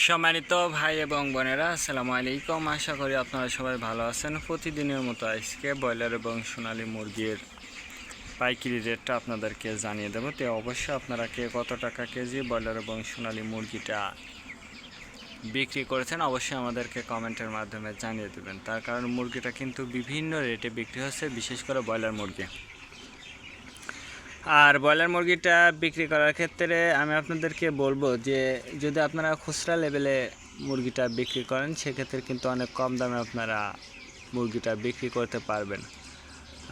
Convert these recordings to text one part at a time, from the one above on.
সম্মানিত ভাই এবং বোনেরা, আসসালামু আলাইকুম। আশা করি আপনারা সবাই ভালো আছেন। প্রতিদিনের মতো আজকে ব্রয়লার এবং সোনালী মুরগির পাইকারি রেটটা আপনাদেরকে জানিয়ে দেবো। তো অবশ্যই আপনারা কে কত টাকা কেজি ব্রয়লার এবং সোনালী মুরগিটা বিক্রি করেছেন অবশ্যই আমাদেরকে কমেন্টের মাধ্যমে জানিয়ে দেবেন। তার কারণ মুরগিটা কিন্তু বিভিন্ন রেটে বিক্রি হচ্ছে, বিশেষ করে ব্রয়লার মুরগি। আর ব্রয়লার মুরগিটা বিক্রি করার ক্ষেত্রে আমি আপনাদেরকে বলবো যে যদি আপনারা খুচরা লেভেলে মুরগিটা বিক্রি করেন সেক্ষেত্রে কিন্তু অনেক কম দামে আপনারা মুরগিটা বিক্রি করতে পারবেন।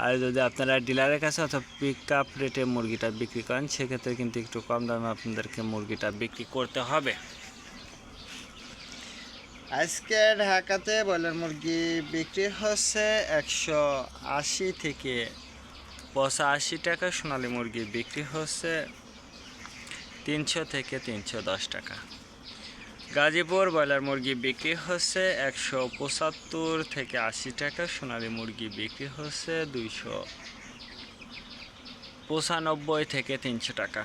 আর যদি আপনারা ডিলারের কাছে অথবা পিক আপ রেটে মুরগিটা বিক্রি করেন সেক্ষেত্রে কিন্তু একটু কম দামে আপনাদেরকে মুরগিটা বিক্রি করতে হবে। আজকে ঢাকাতে ব্রয়লার মুরগি বিক্রি হচ্ছে 180 থেকে 85 টাকা। সোনালী মুরগি বিক্রি হচ্ছে 300 থেকে 310 টাকা। গাজীপুর ব্রয়লার মুরগি বিক্রি হচ্ছে 175 থেকে 80 টাকা। সোনালী মুরগি বিক্রি হচ্ছে 295 থেকে 300 টাকা।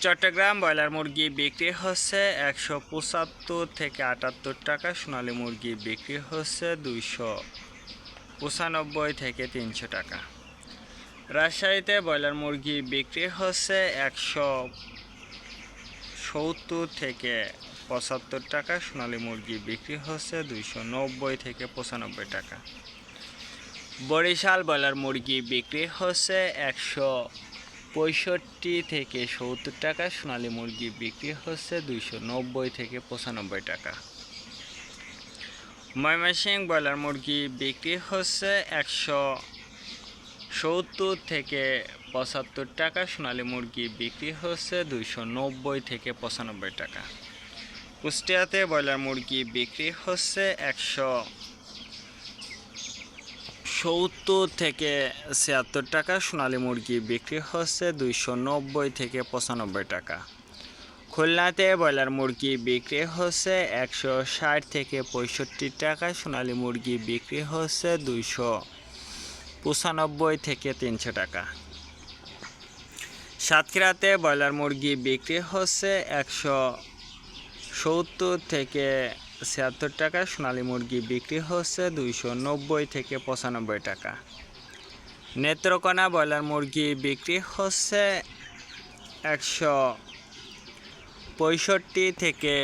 চট্টগ্রাম ব্রয়লার মুরগি বিক্রি হচ্ছে 175 থেকে 78 টাকা। সোনালী মুরগি বিক্রি হচ্ছে 295 থেকে 300 টাকা। রাজশাহীতে ব্রয়লার মুরগি বিক্রি হচ্ছে 170 থেকে 75 টাকা। সোনালী মুরগি বিক্রি হচ্ছে 290 থেকে 95 টাকা। বরিশাল ব্রয়লার মুরগি বিক্রি হচ্ছে 165 থেকে 70 টাকা। সোনালী মুরগি বিক্রি হচ্ছে 290 থেকে 95 টাকা। ময়মনসিংহ ব্রয়লার মুরগি বিক্রি হচ্ছে 170 থেকে 75 টাকা। সোনালী মুরগি বিক্রি হচ্ছে 290 থেকে 95 টাকা। কুষ্টিয়াতে ব্রয়লার মুরগি বিক্রি হচ্ছে 170 থেকে 76 টাকা। সোনালী মুরগি বিক্রি হচ্ছে 290 থেকে 95 টাকা। খুলনাতে ব্রয়লার মুরগি বিক্রি হচ্ছে 160 থেকে 65 টাকা। সোনালী মুরগি বিক্রি হচ্ছে 295 থেকে 300 টাকা। সাতক্ষীরাতে ব্রয়লার মুরগি বিক্রি হচ্ছে 170 থেকে 76 টাকা। সোনালী মুরগি বিক্রি হচ্ছে 290 থেকে 95 টাকা। নেত্রকোনা ব্রয়লার মুরগি বিক্রি হচ্ছে 165 থেকে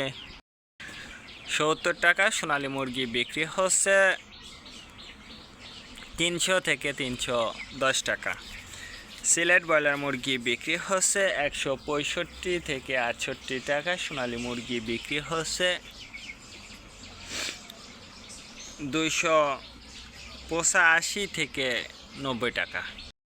70 টাকা। সোনালী মুরগি বিক্রি হচ্ছে 300 থেকে 310 টাকা। সিলেট ব্রয়লার মুরগি বিক্রি হচ্ছে 165 থেকে 68 টাকা। সোনালী মুরগি বিক্রি হচ্ছে 285 থেকে 90 টাকা।